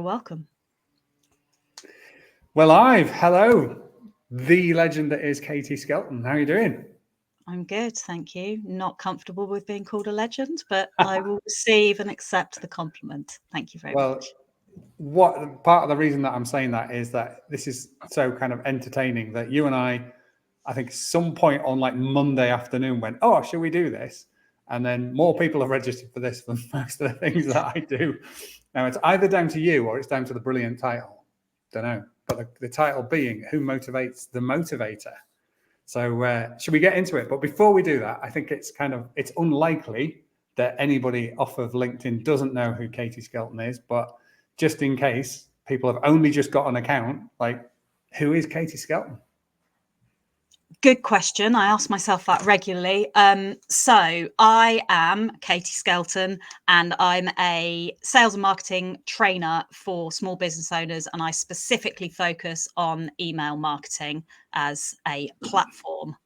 welcome. Well, hello, the legend that is Katie Skelton. How are you doing? I'm good, thank you. Not comfortable with being called a legend, but I will receive and accept the compliment. Thank you very much. What part of the reason that I'm saying that is that this is so kind of entertaining that you and I think some point on like Monday afternoon went, oh, should we do this? And then more people have registered for this than most of the things that I do. Now, it's either down to you or it's down to the brilliant title. Don't know. But the title being Who Motivates the Motivator? So should we get into it? But before we do that, I think it's unlikely that anybody off of LinkedIn doesn't know who Katie Skelton is. But just in case people have only just got an account, like, who is Katie Skelton? Good question. I ask myself that regularly. So I am Katie Skelton, and I'm a sales and marketing trainer for small business owners, and I specifically focus on email marketing as a platform.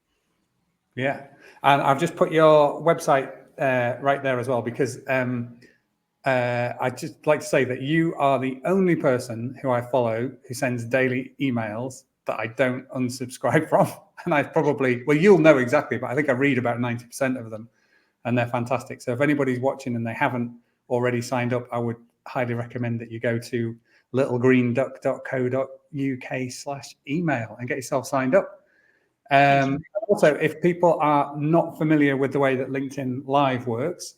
Yeah, and I've just put your website right there as well, because I'd just like to say that you are the only person who I follow who sends daily emails that I don't unsubscribe from. And I probably, well, you'll know exactly, but I think I read about 90% of them, and they're fantastic. So if anybody's watching and they haven't already signed up, I would highly recommend that you go to littlegreenduck.co.uk/email and get yourself signed up. Also, if people are not familiar with the way that LinkedIn Live works,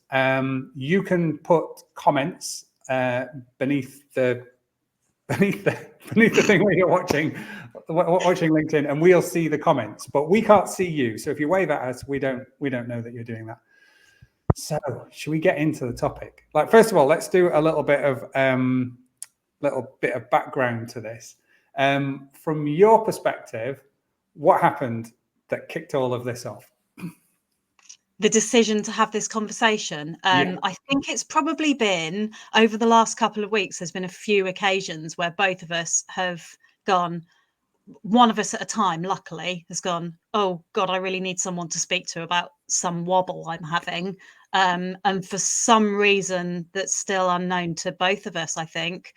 you can put comments beneath the thing where you're watching LinkedIn, and we'll see the comments, but we can't see you. So if you wave at us, we don't know that you're doing that. So should we get into the topic? Like, first of all, let's do a little bit of background to this. From your perspective, what happened that kicked all of this off? The decision to have this conversation. I think it's probably been over the last couple of weeks. There's been a few occasions where both of us have gone, one of us at a time, luckily, has gone, oh God, I really need someone to speak to about some wobble I'm having. And for some reason that's still unknown to both of us, I think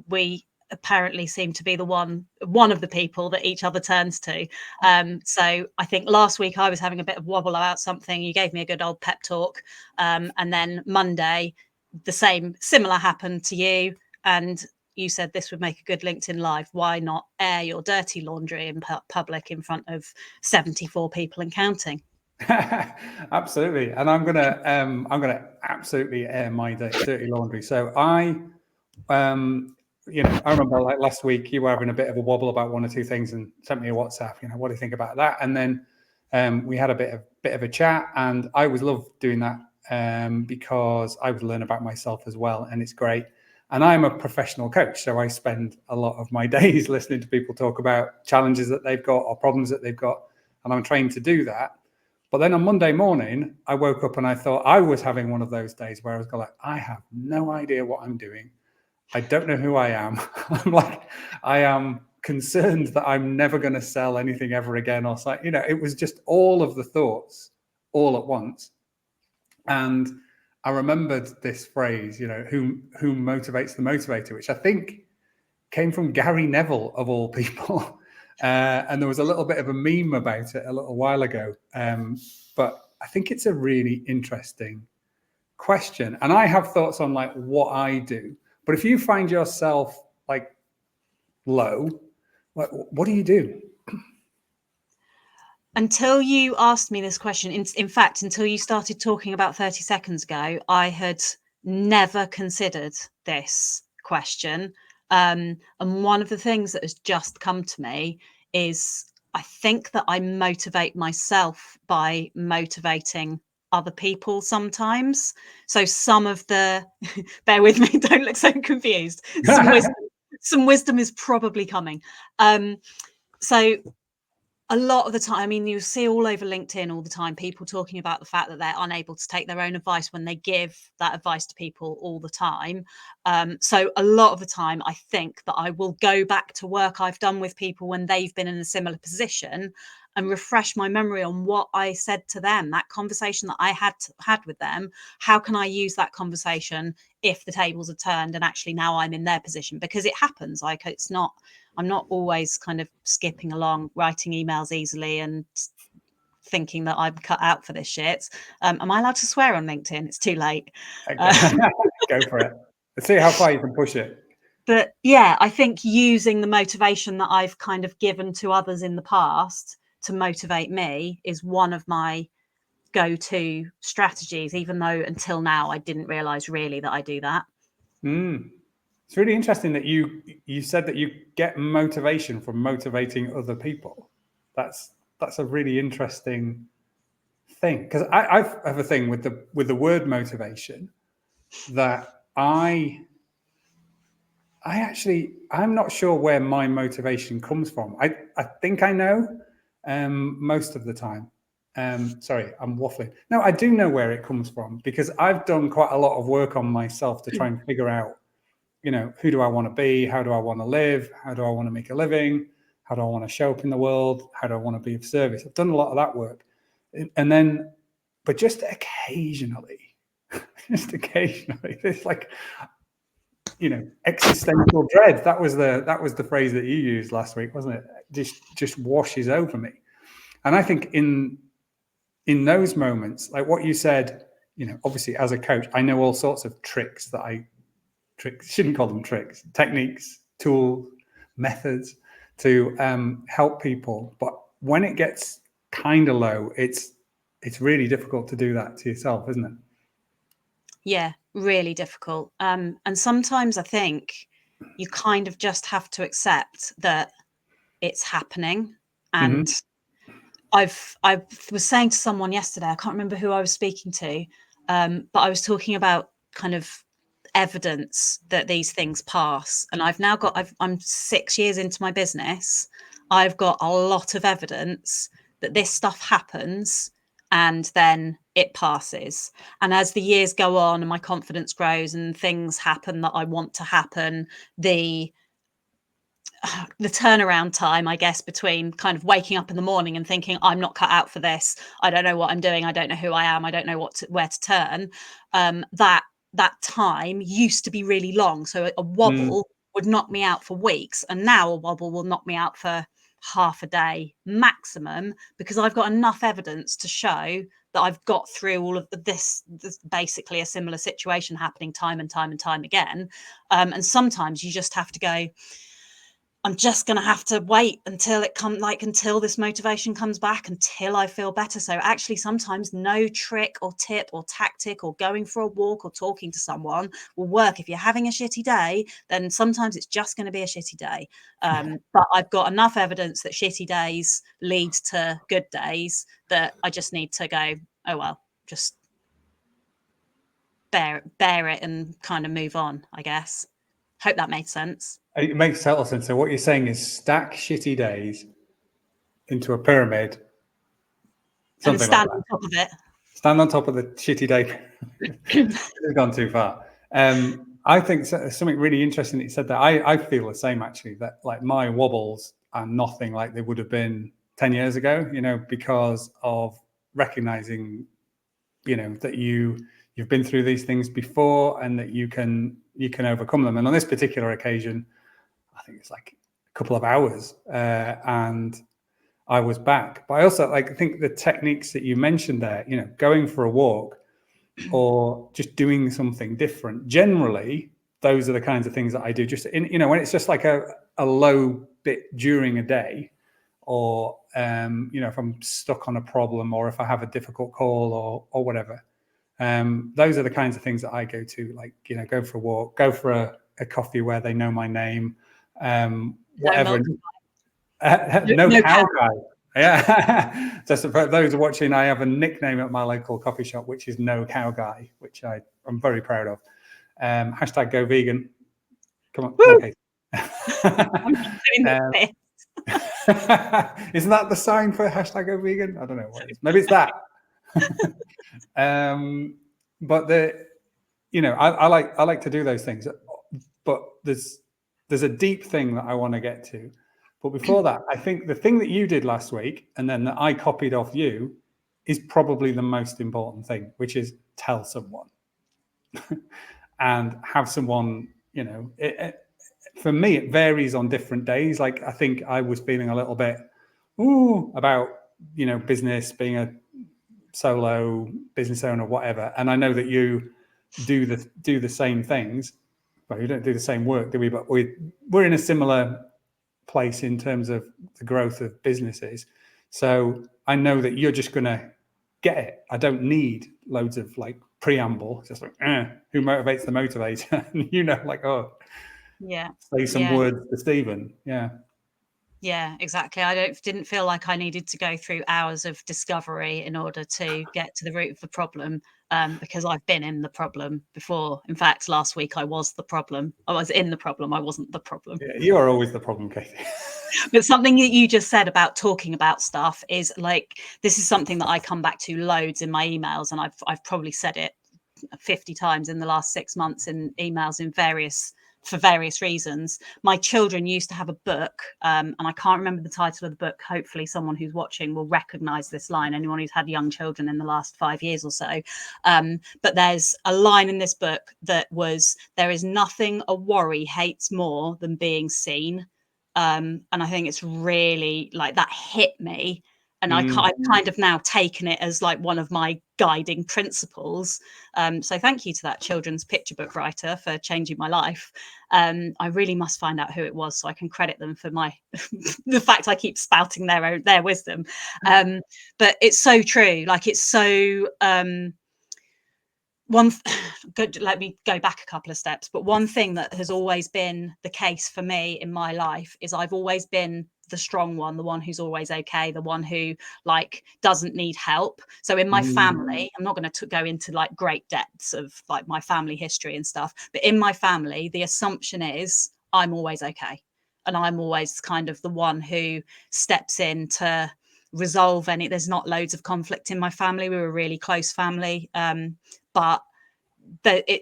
we apparently seem to be the one of the people that each other turns to. So I think last week I was having a bit of wobble about something. You gave me a good old pep talk. And then Monday, similar happened to you. And you said this would make a good LinkedIn Live. Why not air your dirty laundry in public in front of 74 people and counting? Absolutely. And I'm gonna absolutely air my dirty laundry. So I remember like last week you were having a bit of a wobble about one or two things and sent me a WhatsApp, what do you think about that? And then we had a bit of a chat, and I always love doing that because I would learn about myself as well, and it's great. And I'm a professional coach, so I spend a lot of my days listening to people talk about challenges that they've got or problems that they've got, and I'm trained to do that. But then on Monday morning, I woke up and I thought I was having one of those days where I was like, I have no idea what I'm doing. I don't know who I am. I am concerned that I'm never going to sell anything ever again. Or like, it was just all of the thoughts all at once. And I remembered this phrase, who motivates the motivator, which I think came from Gary Neville of all people. And there was a little bit of a meme about it a little while ago. But I think it's a really interesting question. And I have thoughts on like what I do. But if you find yourself like low, what do you do? Until you asked me this question, in fact, until you started talking about 30 seconds ago, I had never considered this question. And one of the things that has just come to me is I think that I motivate myself by motivating other people sometimes. So some of the, bear with me, don't look so confused. Some wisdom is probably coming. So a lot of the time, I mean, you see all over LinkedIn all the time, people talking about the fact that they're unable to take their own advice when they give that advice to people all the time. So a lot of the time, I think that I will go back to work I've done with people when they've been in a similar position and refresh my memory on what I said to them, that conversation that I had with them. How can I use that conversation if the tables are turned and actually now I'm in their position? Because it happens. Like, I'm not always kind of skipping along, writing emails easily and thinking that I'm cut out for this shit. Am I allowed to swear on LinkedIn? It's too late. Go for it. Let's see how far you can push it. But yeah, I think using the motivation that I've kind of given to others in the past to motivate me is one of my go-to strategies, even though until now I didn't realize really that I do that. It's really interesting that you said that you get motivation from motivating other people. That's a really interesting thing, because I have a thing with the word motivation that I'm not sure where my motivation comes from. I think I know most of the time. Sorry, I'm waffling. No, I do know where it comes from, because I've done quite a lot of work on myself to try and figure out, who do I want to be? How do I want to live? How do I want to make a living? How do I want to show up in the world? How do I want to be of service? I've done a lot of that work. And then, but just occasionally, it's like, existential dread. That was the phrase that you used last week, wasn't it? Just washes over me. And I think in those moments, like what you said, obviously as a coach, I know all sorts of tricks shouldn't call them tricks, techniques, tools, methods to help people. But when it gets kind of low, it's really difficult to do that to yourself, isn't it? Yeah, really difficult. And sometimes I think you kind of just have to accept that it's happening. And I was saying to someone yesterday, I can't remember who I was speaking to, but I was talking about kind of evidence that these things pass. And I'm 6 years into my business. I've got a lot of evidence that this stuff happens and then it passes. And as the years go on and my confidence grows and things happen that I want to happen, the turnaround time, I guess, between kind of waking up in the morning and thinking I'm not cut out for this, I don't know what I'm doing, I don't know who I am, I don't know where to turn, that time used to be really long. So a wobble would knock me out for weeks, and now a wobble will knock me out for half a day maximum, because I've got enough evidence to show that I've got through all of this basically a similar situation happening time and time and time again. And sometimes you just have to go, I'm just going to have to wait until until this motivation comes back, until I feel better. So actually sometimes no trick or tip or tactic or going for a walk or talking to someone will work. If you're having a shitty day, then sometimes it's just going to be a shitty day. But I've got enough evidence that shitty days lead to good days that I just need to go, oh, well, just bear it and kind of move on, I guess. Hope that made sense. It makes total sense. So what you're saying is stack shitty days into a pyramid. And stand on top of it. Stand on top of the shitty day. It's gone too far. I think something really interesting that you said that. I feel the same, actually, that like my wobbles are nothing like they would have been 10 years ago, because of recognizing, that you've been through these things before and that you can overcome them. And on this particular occasion, I think it's like a couple of hours and I was back. But I also think the techniques that you mentioned there, going for a walk or just doing something different. Generally, those are the kinds of things that I do just when it's just like a low bit during a day, or if I'm stuck on a problem, or if I have a difficult call or whatever. Those are the kinds of things that I go to, like, go for a walk, go for a coffee where they know my name, whatever. No cow guy. Yeah. Just for those watching, I have a nickname at my local coffee shop, which is No Cow Guy, which I'm very proud of. Hashtag go vegan. Come on. Okay. Isn't that the sign for hashtag go vegan? I don't know what it is. Maybe it's that. But I like to do those things, but there's a deep thing that I want to get to. But before that, I think the thing that you did last week and then that I copied off you is probably the most important thing, which is tell someone and have someone, for me, it varies on different days. Like, I think I was feeling a little bit about, business, being a solo business owner, whatever. And I know that you do the same things. Well, you don't do the same work, do we? But we're in a similar place in terms of the growth of businesses. So I know that you're just going to get it. I don't need loads of like preamble. It's just like, who motivates the motivator? Yeah. Say some words to Stephen. Yeah, exactly. Didn't feel like I needed to go through hours of discovery in order to get to the root of the problem, because I've been in the problem before. In fact, last week I was the problem. I was in the problem. I wasn't the problem. Yeah, you are always the problem, Katie. But something that you just said about talking about stuff is like, this is something that I come back to loads in my emails, and I've probably said it 50 times in the last 6 months in emails for various reasons. My children used to have a book, and I can't remember the title of the book. Hopefully someone who's watching will recognize this line, anyone who's had young children in the last 5 years or so. But there's a line in this book that was, there is nothing a worry hates more than being seen. And I think it's really like that hit me. And I've kind of now taken it as like one of my guiding principles. So thank you to that children's picture book writer for changing my life. I really must find out who it was so I can credit them for the fact I keep spouting their wisdom. But it's so true. Like, it's so let me go back a couple of steps. But one thing that has always been the case for me in my life is I've always been the strong one, the one who's always okay, the one who like doesn't need help. So in my family, I'm not going to go into like great depths of like my family history and stuff, but in my family, the assumption is I'm always okay. And I'm always kind of the one who steps in to resolve any. There's not loads of conflict in my family. We were a really close family. But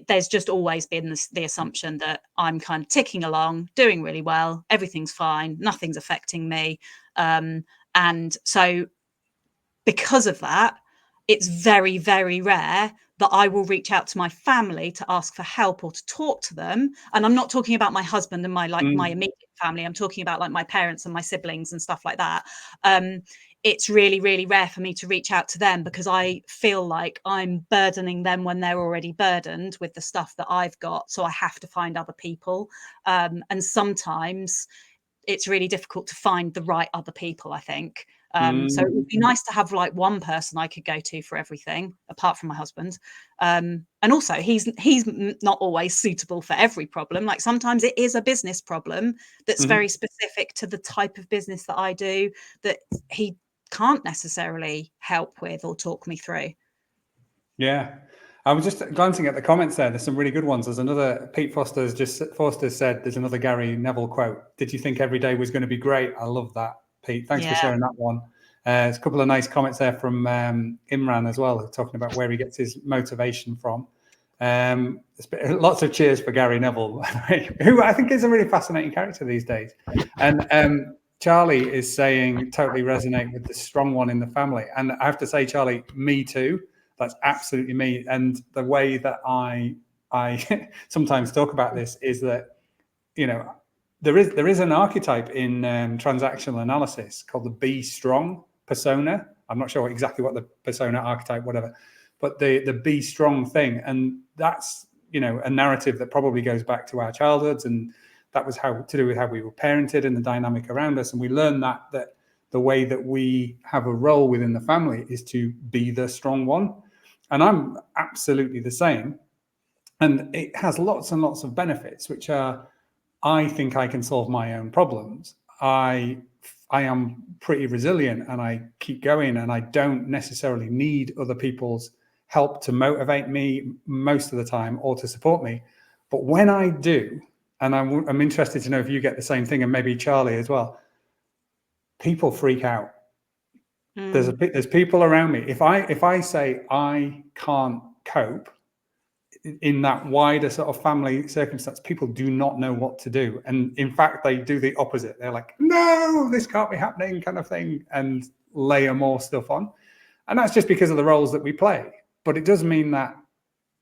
there's just always been the assumption that I'm kind of ticking along, doing really well, everything's fine, nothing's affecting me. And so because of that, it's very, very rare that I will reach out to my family to ask for help or to talk to them. And I'm not talking about my husband and my immediate family. I'm talking about like my parents and my siblings and stuff like that. It's really, really rare for me to reach out to them because I feel like I'm burdening them when they're already burdened with the stuff that I've got. So I have to find other people. And sometimes it's really difficult to find the right other people, I think. So it would be nice to have like one person I could go to for everything, apart from my husband. And also he's not always suitable for every problem. Like, sometimes it is a business problem that's very specific to the type of business that I do that he can't necessarily help with or talk me through. Yeah. I was just glancing at the comments there. There's some really good ones. There's another, Pete Foster said, there's another Gary Neville quote. Did you think every day was going to be great? I love that, Pete. Thanks for sharing that one. There's a couple of nice comments there from Imran as well, talking about where he gets his motivation from. Lots of cheers for Gary Neville, who I think is a really fascinating character these days. And Charlie is saying, totally resonate with the strong one in the family. And I have to say, Charlie, me too. That's absolutely me. And the way that I sometimes talk about this is that, there is an archetype in transactional analysis called the be strong persona. I'm not sure exactly what the persona archetype, whatever, but the be strong thing. And that's, a narrative that probably goes back to our childhoods. And that was to do with how we were parented and the dynamic around us. And we learn that the way that we have a role within the family is to be the strong one. And I'm absolutely the same. And it has lots and lots of benefits, which are, I think I can solve my own problems. I am pretty resilient and I keep going, and I don't necessarily need other people's help to motivate me most of the time or to support me. But when I do, and I'm interested to know if you get the same thing, and maybe Charlie as well, people freak out. There's people around me. If I say I can't cope, in that wider sort of family circumstance, people do not know what to do. And in fact, they do the opposite. They're like, no, this can't be happening, kind of thing, and layer more stuff on. And that's just because of the roles that we play. But it does mean that,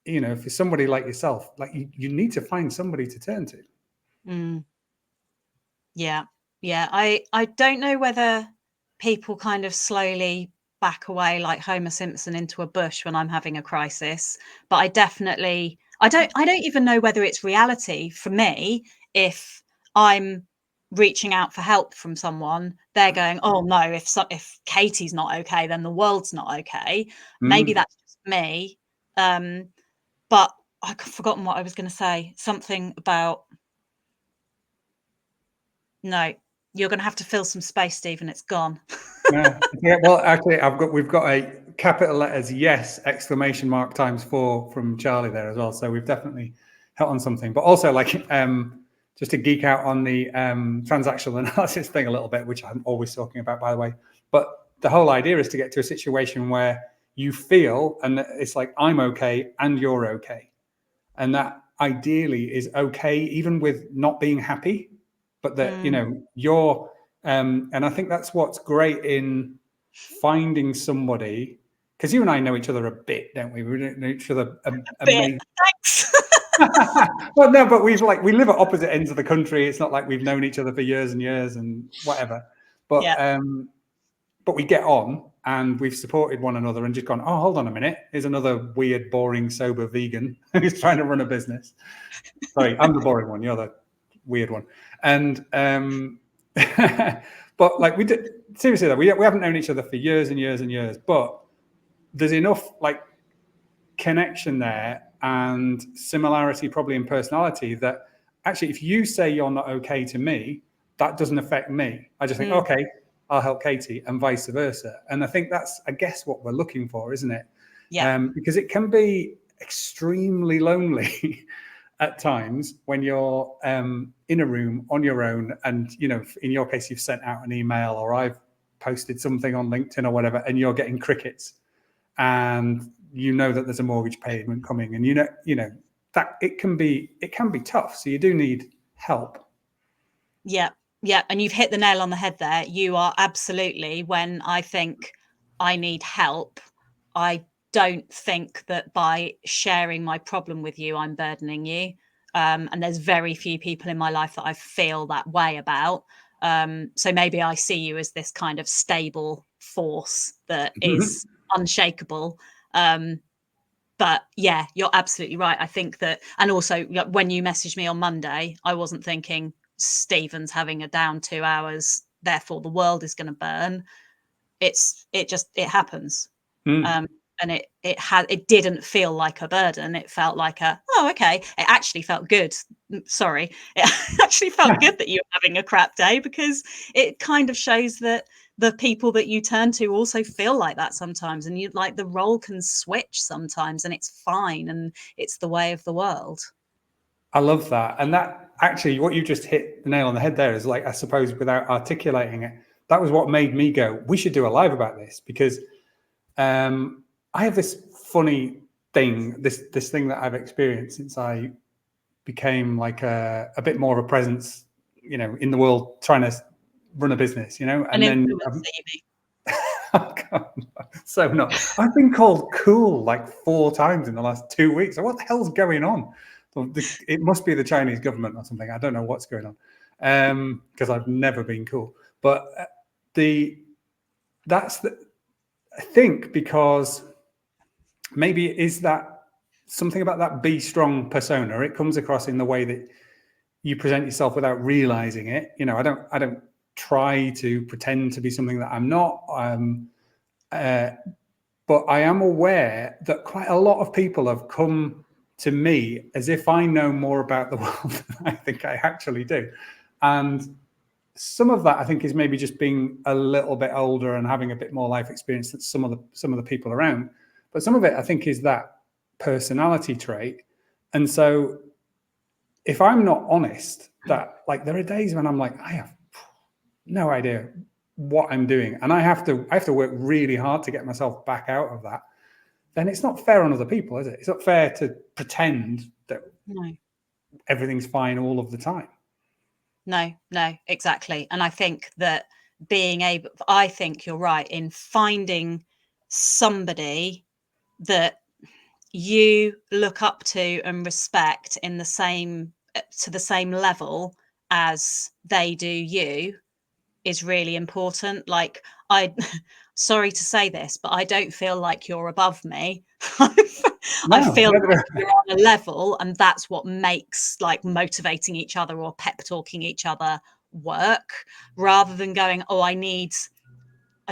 you know, for somebody like yourself, like you need to find somebody to turn to. Yeah. Yeah. I don't know whether people kind of slowly back away like Homer Simpson into a bush when I'm having a crisis, but I definitely I don't even know whether it's reality for me. If I'm reaching out for help from someone, they're going, oh no, if Katie's not okay, then the world's not okay. Maybe that's just me. But I've forgotten what I was going to say. Something about, no, you're going to have to fill some space, Stephen. It's gone. Yeah. Well, actually, we've got a capital letters yes exclamation mark *4 from Charlie there as well. So we've definitely hit on something. But also, like, just to geek out on the transactional analysis thing a little bit, which I'm always talking about, by the way. But the whole idea is to get to a situation where you feel, and it's like, I'm okay and you're okay, and that ideally is okay, even with not being happy, but that you know you're. And I think that's what's great in finding somebody, because you and I know each other a bit, don't we? We don't know each other amazing. Thanks. Well, no, but we live at opposite ends of the country. It's not like we've known each other for years and years and whatever. But Yeah. but we get on and we've supported one another and just gone, oh, hold on a minute. Here's another weird, boring, sober vegan who's trying to run a business. Sorry, I'm the boring one. You're the weird one. And but like we did, seriously though, we haven't known each other for years and years and years, but there's enough like connection there and similarity probably in personality that actually if you say you're not okay to me, that doesn't affect me. I just think, okay, I'll help Katie, and vice versa. And I think that's, I guess, what we're looking for, isn't it? Yeah. Because it can be extremely lonely at times when you're in a room on your own, and you know, in your case, you've sent out an email or I've posted something on LinkedIn or whatever, and you're getting crickets, and you know that there's a mortgage payment coming, and you know that it can be tough. So you do need help. Yeah. Yeah. And you've hit the nail on the head there. You are absolutely, when I think I need help, I don't think that by sharing my problem with you, I'm burdening you. And there's very few people in my life that I feel that way about. So maybe I see you as this kind of stable force that is unshakable. But yeah, you're absolutely right. I think that, and also when you messaged me on Monday, I wasn't thinking Stephen's having a down 2 hours, therefore the world is going to burn. It happens. And it didn't feel like a burden. It felt like okay. It actually felt good. Sorry. It actually felt good that you're having a crap day, because it kind of shows that the people that you turn to also feel like that sometimes. And you like, the role can switch sometimes, and it's fine. And it's the way of the world. I love that. And that actually, what you just hit the nail on the head there is, like, I suppose without articulating it, that was what made me go, we should do a live about this, because I have this funny thing, this thing that I've experienced since I became like a bit more of a presence, you know, in the world, trying to run a business, you know, and then oh God, so not. I've been called cool like 4 times in the last 2 weeks. So what the hell's going on? It must be the Chinese government or something. I don't know what's going on, because I've never been cool. But I think because maybe it is that something about that be strong persona. It comes across in the way that you present yourself without realizing it. You know, I don't try to pretend to be something that I'm not. But I am aware that quite a lot of people have come to me as if I know more about the world than I think I actually do. And some of that, I think, is maybe just being a little bit older and having a bit more life experience than some of the people around. But some of it, I think, is that personality trait. And so if I'm not honest, that, like, there are days when I'm like, I have no idea what I'm doing, and I have to work really hard to get myself back out of that. then it's not fair on other people, is it? It's not fair to pretend that everything's fine all of the time. No, exactly. And I think that I think you're right in finding somebody that you look up to and respect in the same to the same level as they do you is really important. Like, sorry to say this, but I don't feel like you're above me. I feel like you're on a level, and that's what makes like motivating each other or pep talking each other work, rather than going, oh, I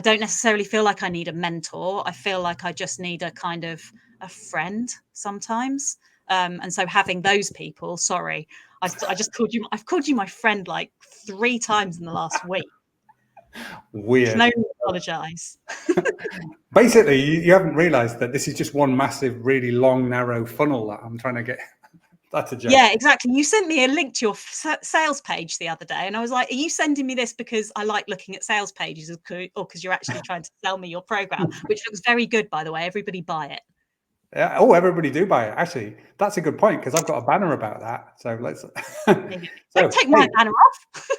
don't necessarily feel like I need a mentor. I feel like I just need a kind of a friend sometimes. And so having those people, sorry, I've called you my friend like 3 times in the last week. Weird. Can only apologise. Basically, you haven't realised that this is just one massive, really long, narrow funnel that I'm trying to get. That's a joke. Yeah, exactly. You sent me a link to your sales page the other day, and I was like, are you sending me this because I like looking at sales pages, or because you're actually trying to sell me your program, which looks very good, by the way. Everybody buy it. Yeah. Oh, everybody do buy it. Actually, that's a good point, because I've got a banner about that. So let's. Don't take my banner off.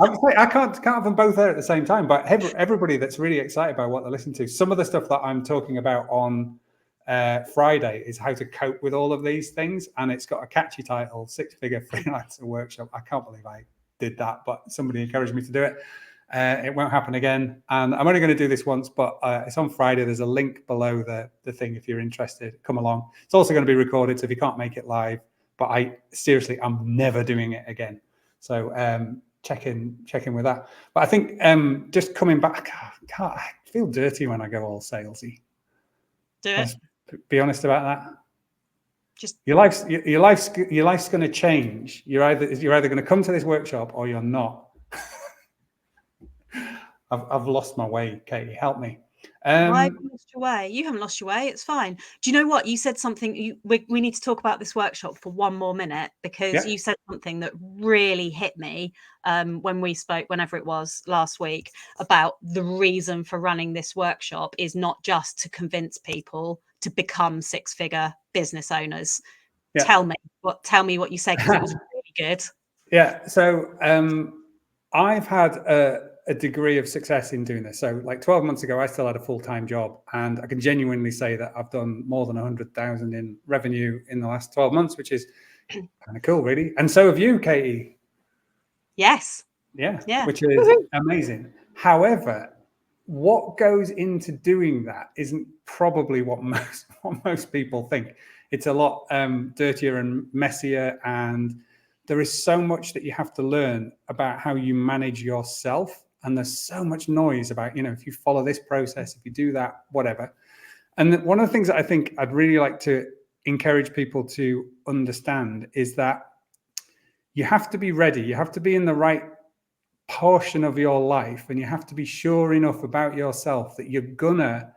I can't have them both there at the same time. But everybody that's really excited by what they're listening to, some of the stuff that I'm talking about on Friday is how to cope with all of these things, and it's got a catchy title: 6-Figure Freelancer Workshop. I can't believe I did that, but somebody encouraged me to do it. It won't happen again, and I'm only going to do this once, but it's on Friday. There's a link below the thing if you're interested. Come along. It's also going to be recorded, so if you can't make it live, but I'm never doing it again. So check in with that. But I think just coming back, I feel dirty when I go all salesy. Do it. Be honest about that. Just your life's going to change. You're either going to come to this workshop or you're not. I've lost my way, Katie. Help me. Why have you lost your way? You haven't lost your way. It's fine. Do you know what? You said something. We need to talk about this workshop for one more minute, because you said something that really hit me when we spoke, whenever it was last week, about the reason for running this workshop is not just to convince people to become 6-figure business owners. Yeah. Tell me what you said, because it was really good. Yeah. So I've had a degree of success in doing this. So like 12 months ago, I still had a full-time job, and I can genuinely say that I've done more than 100,000 in revenue in the last 12 months, which is kind of cool, really. And so have you, Katie. Yes. Yeah. Which is amazing. However, what goes into doing that isn't probably what most people think. It's a lot dirtier and messier, and there is so much that you have to learn about how you manage yourself. And there's so much noise about, if you follow this process, if you do that, whatever. And one of the things that I think I'd really like to encourage people to understand is that you have to be ready. You have to be in the right portion of your life, and you have to be sure enough about yourself that you're gonna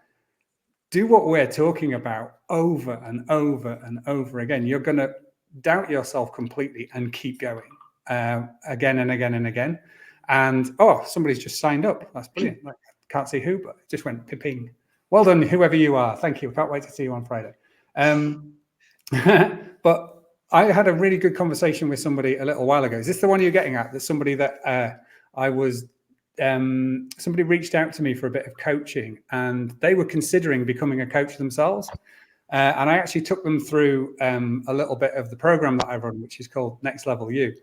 do what we're talking about over and over and over again. You're gonna doubt yourself completely and keep going again and again and again. And somebody's just signed up. That's brilliant. I can't see who, but it just went ping. Well done, whoever you are. Thank you. Can't wait to see you on Friday. But I had a really good conversation with somebody a little while ago. Is this the one you're getting at? That somebody that somebody reached out to me for a bit of coaching, and they were considering becoming a coach themselves. And I actually took them through a little bit of the program that I run, which is called Next Level You.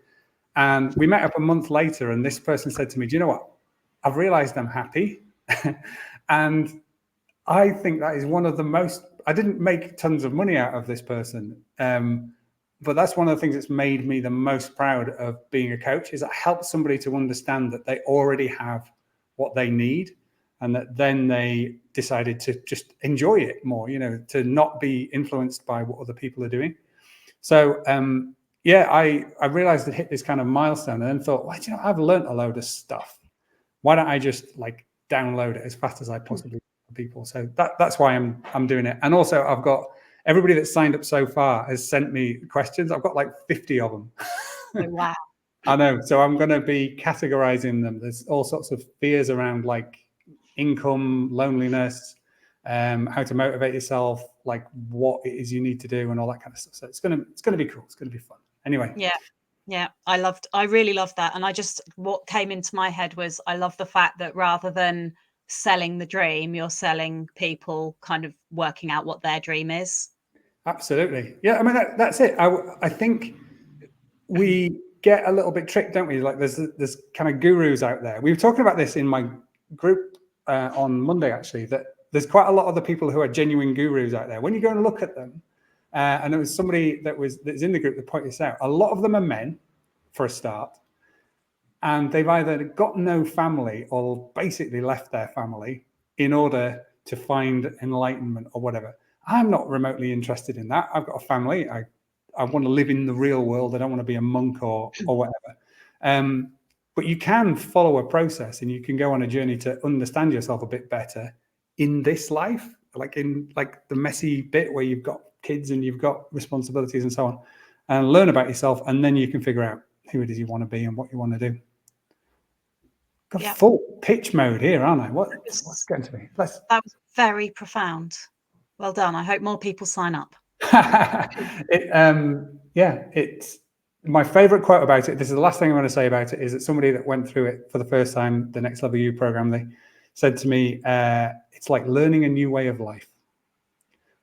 And we met up a month later, and this person said to me, do you know what? I've realized I'm happy. And I think that is one of the most, I didn't make tons of money out of this person. But that's one of the things that's made me the most proud of being a coach, is I helped somebody to understand that they already have what they need, and that then they decided to just enjoy it more, to not be influenced by what other people are doing. So, I realized I'd hit this kind of milestone, and then thought, well, I've learned a load of stuff. Why don't I just download it as fast as I possibly can for people? So that's why I'm doing it. And also, I've got everybody that's signed up so far has sent me questions. I've got 50 of them. Oh, wow. I know. So I'm going to be categorizing them. There's all sorts of fears around income, loneliness, how to motivate yourself, like what it is you need to do and all that kind of stuff. So it's gonna be cool. It's gonna be fun. Anyway. Yeah, I really loved that. And what came into my head was, I love the fact that rather than selling the dream, you're selling people kind of working out what their dream is. Absolutely. Yeah, I mean, that's it. I think we get a little bit tricked, don't we? Like there's kind of gurus out there. We were talking about this in my group on Monday, actually, that there's quite a lot of the people who are genuine gurus out there. When you go and look at them, and there was somebody that's in the group that pointed this out, a lot of them are men, for a start, and they've either got no family or basically left their family in order to find enlightenment or whatever. I'm not remotely interested in that. I've got a family. I want to live in the real world. I don't want to be a monk or whatever. But you can follow a process, and you can go on a journey to understand yourself a bit better in this life, like in the messy bit where you've got kids and you've got responsibilities and so on, and learn about yourself, and then you can figure out who it is you want to be and what you want to do. Got full pitch mode here, aren't I? What's going to be? That was very profound. Well done. I hope more people sign up. It's my favorite quote about it. This is the last thing I'm going to say about it, is that somebody that went through it for the first time, the Next Level You program, they said to me, it's like learning a new way of life,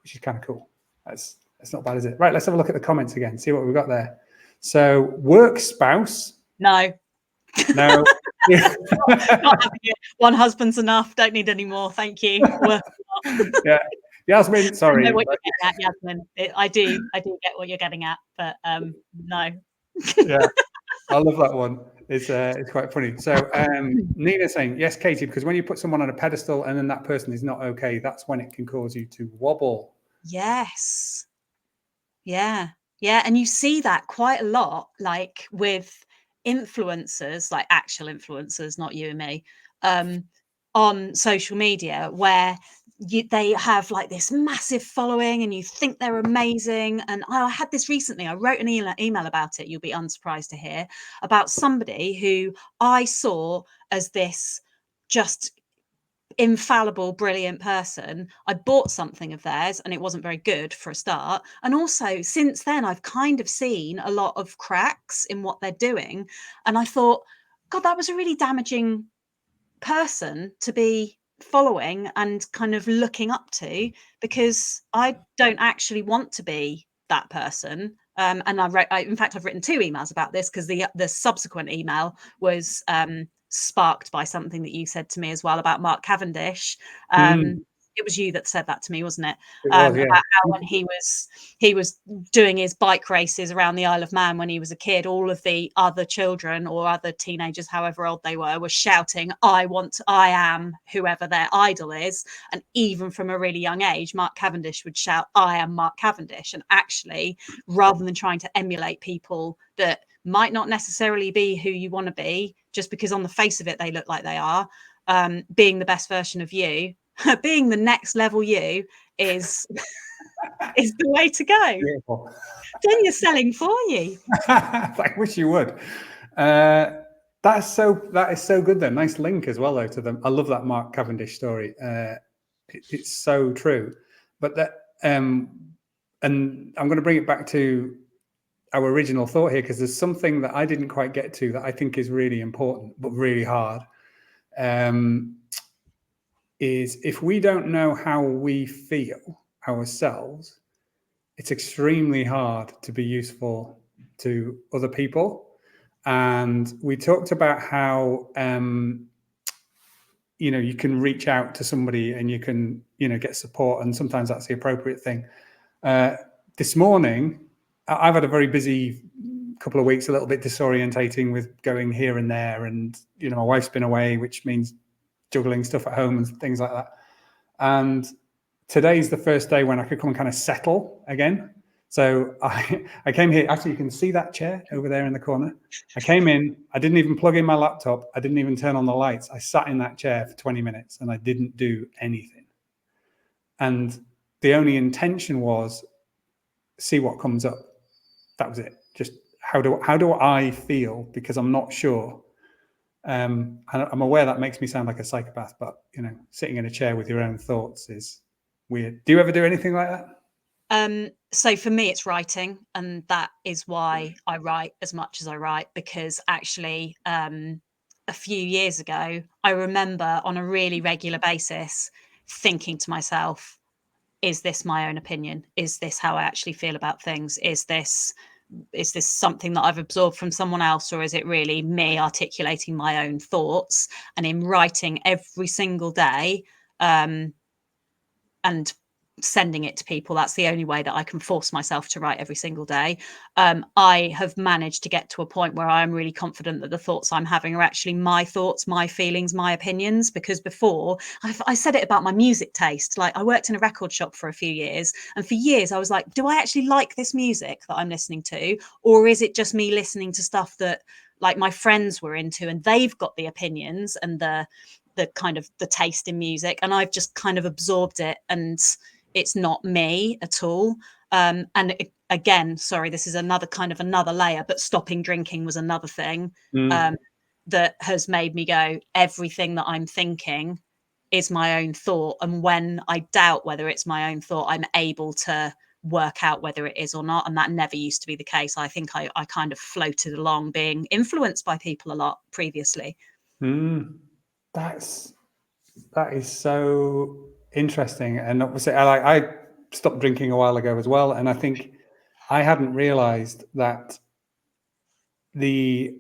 which is kind of cool. That's not bad, is it? Right, let's have a look at the comments again, see what we've got there. So, work spouse. No. Not having it. One husband's enough. Don't need any more. Thank you. Yeah. Yasmin, sorry. I know what you're getting at, Yasmin. I do get what you're getting at, but no. Yeah, I love that one. It's quite funny. So Nina saying, yes, Katie, because when you put someone on a pedestal and then that person is not okay, that's when it can cause you to wobble. Yes. Yeah. And you see that quite a lot, like with influencers, like actual influencers, not you and me, on social media, where they have like this massive following and you think they're amazing. And I had this recently. I wrote an email about it. You'll be unsurprised to hear about somebody who I saw as this just infallible, brilliant person. I bought something of theirs and it wasn't very good for a start. And also since then, I've kind of seen a lot of cracks in what they're doing. And I thought, God, that was a really damaging person to be following and kind of looking up to, because I don't actually want to be that person. And in fact, I've written 2 emails about this, because the subsequent email was sparked by something that you said to me as well about Mark Cavendish. It was you that said that to me, wasn't it? It was, yeah. About how when he was doing his bike races around the Isle of Man when he was a kid, all of the other children or other teenagers, however old they were shouting, I am whoever their idol is. And even from a really young age, Mark Cavendish would shout, I am Mark Cavendish. And actually, rather than trying to emulate people that might not necessarily be who you want to be, just because on the face of it they look like they are, being the best version of you, being the next level you is the way to go. Beautiful. Then you're selling for you. I wish you would. That is so good then. Nice link as well though to them. I love that Mark Cavendish story. It's so true. But that and I'm going to bring it back to our original thought here, because there's something that I didn't quite get to that I think is really important but really hard. Is if we don't know how we feel ourselves, it's extremely hard to be useful to other people. And we talked about how you can reach out to somebody and you can get support, and sometimes that's the appropriate thing. This morning I've had a very busy couple of weeks, a little bit disorientating with going here and there, and my wife's been away, which means juggling stuff at home and things like that. And today's the first day when I could come and kind of settle again. So I came here. Actually, you can see that chair over there in the corner. I came in. I didn't even plug in my laptop. I didn't even turn on the lights. I sat in that chair for 20 minutes and I didn't do anything. And the only intention was see what comes up. That was it. Just how do I feel? Because I'm not sure. And I'm aware that makes me sound like a psychopath, but sitting in a chair with your own thoughts is weird. Do you ever do anything like that? So for me, it's writing, and that is why I write as much as I write, because actually, a few years ago, I remember on a really regular basis thinking to myself, is this my own opinion? Is this how I actually feel about things? Is this something that I've absorbed from someone else, or is it really me articulating my own thoughts? And in writing every single day, and sending it to people, that's the only way that I can force myself to write every single day. I have managed to get to a point where I'm really confident that the thoughts I'm having are actually my thoughts, my feelings, my opinions. Because before, I said it about my music taste. Like, I worked in a record shop for a few years, and for years I was like, do I actually like this music that I'm listening to, or is it just me listening to stuff that like my friends were into, and they've got the opinions and the kind of the taste in music, and I've just kind of absorbed it, and it's not me at all. And again, sorry, this is another layer, but stopping drinking was another thing that has made me go, everything that I'm thinking is my own thought. And when I doubt whether it's my own thought, I'm able to work out whether it is or not. And that never used to be the case. I think I kind of floated along being influenced by people a lot previously. That is so interesting. And obviously, I stopped drinking a while ago as well, and I think I hadn't realized that the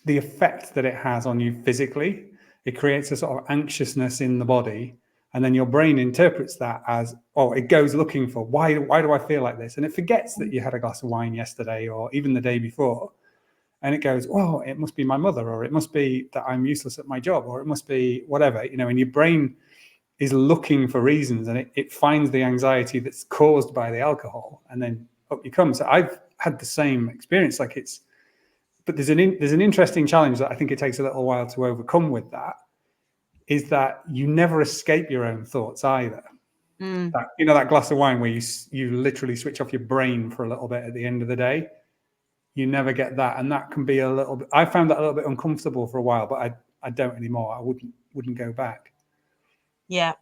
effect that it has on you physically. It creates a sort of anxiousness in the body, and then your brain interprets that as, oh, it goes looking for why do I feel like this, and it forgets that you had a glass of wine yesterday or even the day before. And it goes, well, it must be my mother, or it must be that I'm useless at my job, or it must be whatever, and your brain is looking for reasons, and it finds the anxiety that's caused by the alcohol, and then up you come. So I've had the same experience. But there's an interesting challenge that I think it takes a little while to overcome with that, is that you never escape your own thoughts either. That glass of wine where you literally switch off your brain for a little bit at the end of the day. You never get that, and that can be a little bit. I found that a little bit uncomfortable for a while, but I don't anymore. I wouldn't go back. Yeah,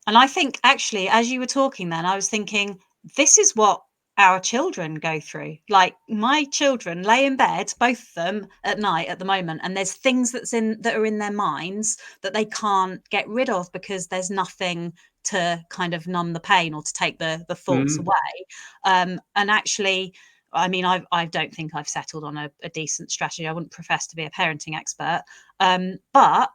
and I think actually, as you were talking, then I was thinking, this is what our children go through. Like, my children lay in bed, both of them, at night at the moment, and there's things that are in their minds that they can't get rid of because there's nothing to kind of numb the pain or to take the thoughts away. And actually, I mean, I don't think I've settled on a decent strategy. I wouldn't profess to be a parenting expert, but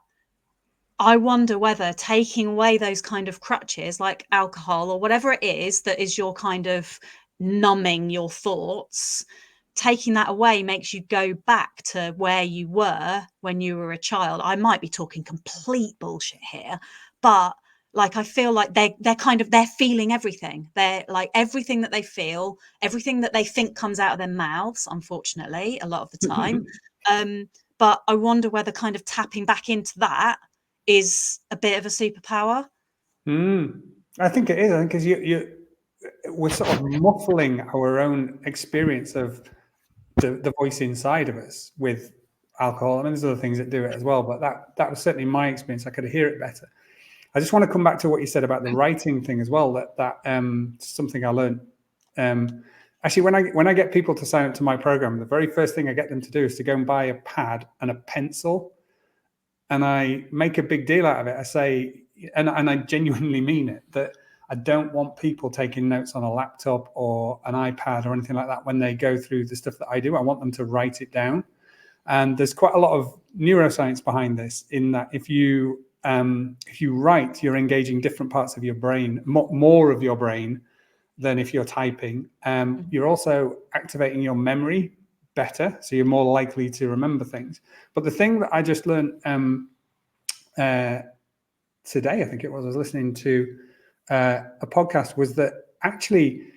I wonder whether taking away those kind of crutches like alcohol or whatever it is that is your kind of numbing your thoughts, taking that away makes you go back to where you were when you were a child. I might be talking complete bullshit here, but like, I feel like they're feeling everything. They're like, everything that they feel, everything that they think comes out of their mouths, unfortunately, a lot of the time. But I wonder whether kind of tapping back into that is a bit of a superpower. I think it is. I think because we're sort of muffling our own experience of the voice inside of us with alcohol. I mean, there's other things that do it as well, but that was certainly my experience. I could hear it better. I just want to come back to what you said about the writing thing as well. That something I learned. Actually, when I get people to sign up to my program, the very first thing I get them to do is to go and buy a pad and a pencil, and I make a big deal out of it. I say, and I genuinely mean it, that I don't want people taking notes on a laptop or an iPad or anything like that when they go through the stuff that I do. I want them to write it down. And there's quite a lot of neuroscience behind this, in that if you write, you're engaging different parts of your brain, more of your brain than if you're typing. You're also activating your memory better, so you're more likely to remember things. But the thing that I just learned today, I think it was, I was listening to a podcast, was that actually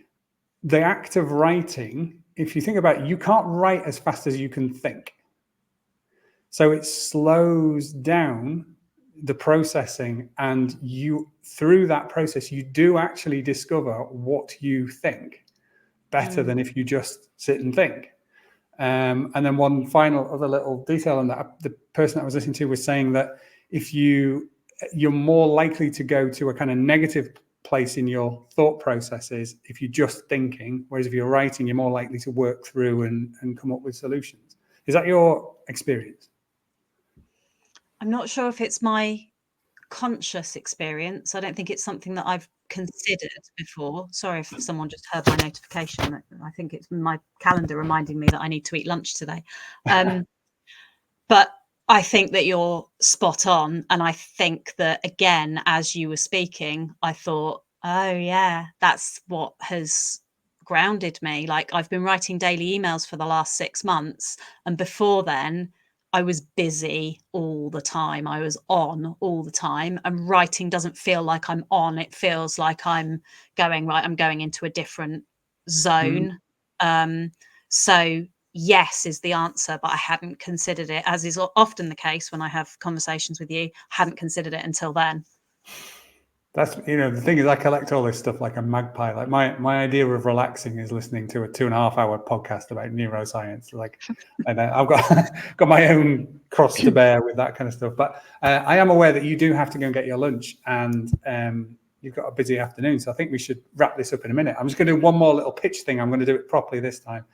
the act of writing, if you think about it, you can't write as fast as you can think. So it slows down the processing, and through that process, you do actually discover what you think better than if you just sit and think. And then one final other little detail on that, the person I was listening to was saying that if you're more likely to go to a kind of negative place in your thought processes if you're just thinking, whereas if you're writing, you're more likely to work through and come up with solutions. Is that your experience? I'm not sure if it's my conscious experience. I don't think it's something that I've considered before. Sorry if someone just heard my notification. I think it's my calendar reminding me that I need to eat lunch today. But I think that you're spot on. And I think that, again, as you were speaking, I thought, oh, yeah, that's what has grounded me. Like, I've been writing daily emails for the last 6 months. And before then, I was busy all the time. I was on all the time. And writing doesn't feel like I'm on. It feels like I'm going, right, I'm going into a different zone. So yes is the answer, but I hadn't considered it, as is often the case when I have conversations with you. I hadn't considered it until then. That's, the thing is, I collect all this stuff like a magpie. Like my idea of relaxing is listening to a 2.5-hour podcast about neuroscience. Like, and I've got my own cross to bear with that kind of stuff. But I am aware that you do have to go and get your lunch, and you've got a busy afternoon. So I think we should wrap this up in a minute. I'm just going to do one more little pitch thing. I'm going to do it properly this time.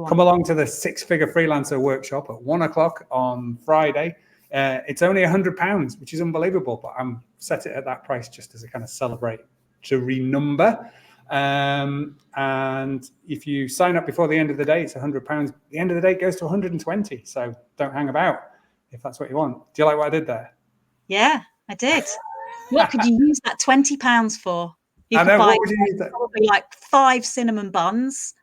Come along to the 6-Figure Freelancer workshop at 1:00 on Friday. It's only £100, which is unbelievable, but I'm set it at that price just as a kind of celebratory number. And if you sign up before the end of the day, it's £100. The end of the day, it goes to 120. So don't hang about if that's what you want. Do you like what I did there? Yeah, I did. What could you use that £20 for? You could buy probably like 5 cinnamon buns.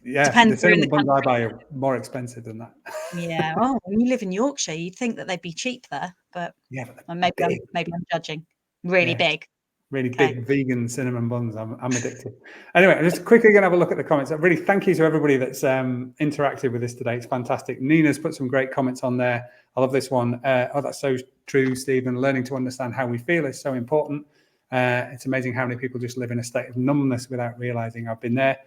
Yeah, the cinnamon buns I buy are more expensive than that. Yeah. Oh, when you live in Yorkshire, you'd think that they'd be cheap there, but yeah, maybe I'm judging. Really big. Really big vegan cinnamon buns. I'm addicted. Anyway, I'm just quickly going to have a look at the comments. Really, thank you to everybody that's interacted with this today. It's fantastic. Nina's put some great comments on there. I love this one. Oh, that's so true, Stephen. Learning to understand how we feel is so important. It's amazing how many people just live in a state of numbness without realizing. I've been there.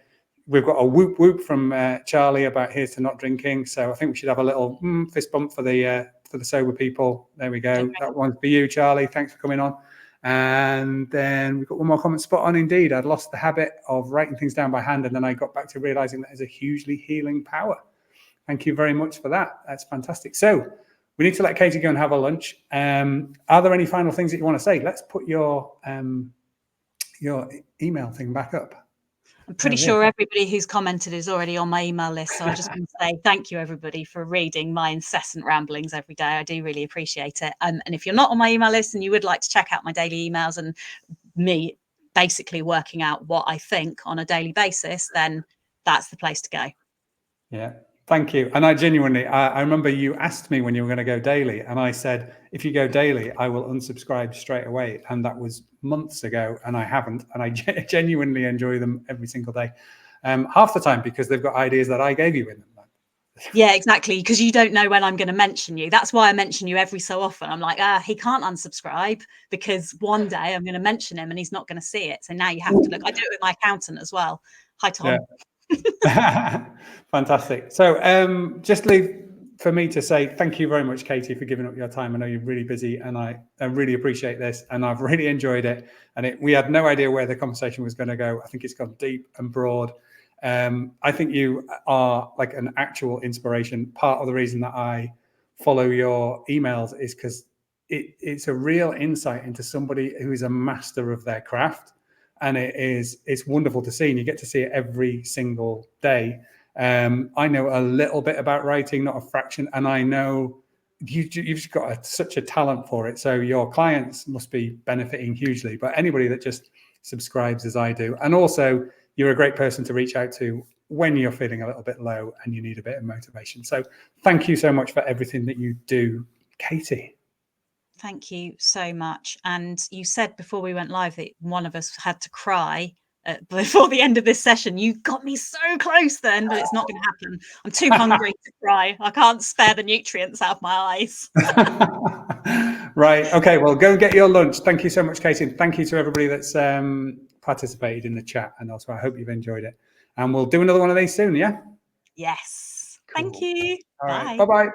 We've got a whoop whoop from Charlie about here's to not drinking. So I think we should have a little fist bump for the sober people. There we go. Okay. That one's for you, Charlie. Thanks for coming on. And then we've got one more comment. Spot on indeed. I'd lost the habit of writing things down by hand, and then I got back to realizing that is a hugely healing power. Thank you very much for that. That's fantastic. So we need to let Katie go and have a lunch. Are there any final things that you want to say? Let's put your email thing back up. I'm pretty sure everybody who's commented is already on my email list. So I just want to say thank you, everybody, for reading my incessant ramblings every day. I do really appreciate it. And if you're not on my email list and you would like to check out my daily emails and me basically working out what I think on a daily basis, then that's the place to go. Yeah. Thank you. And I genuinely, I remember you asked me when you were going to go daily, and I said, if you go daily, I will unsubscribe straight away. And that was months ago, and I haven't. And I genuinely enjoy them every single day. Half the time because they've got ideas that I gave you in them. Yeah, exactly. Because you don't know when I'm going to mention you. That's why I mention you every so often. I'm like, he can't unsubscribe because one day I'm going to mention him and he's not going to see it. So now you have to look. I do it with my accountant as well. Hi, Tom. Yeah. Fantastic. So just leave for me to say thank you very much, Katie, for giving up your time. I know you're really busy, and I really appreciate this, and I've really enjoyed it. And we had no idea where the conversation was going to go. I think it's gone deep and broad. I think you are like an actual inspiration. Part of the reason that I follow your emails is because it's a real insight into somebody who is a master of their craft. And it's wonderful to see, and you get to see it every single day. I know a little bit about writing, not a fraction, and I know you've got such a talent for it. So your clients must be benefiting hugely, but anybody that just subscribes as I do, and also you're a great person to reach out to when you're feeling a little bit low and you need a bit of motivation. So thank you so much for everything that you do, Katie. Thank you so much. And you said before we went live that one of us had to cry before the end of this session. You got me so close then, but it's not going to happen. I'm too hungry to cry. I can't spare the nutrients out of my eyes. Right. Okay. Well, go and get your lunch. Thank you so much, Katie. And thank you to everybody that's participated in the chat. And also, I hope you've enjoyed it. And we'll do another one of these soon. Yeah. Yes. Cool. Thank you. All Bye. Right. Bye-bye.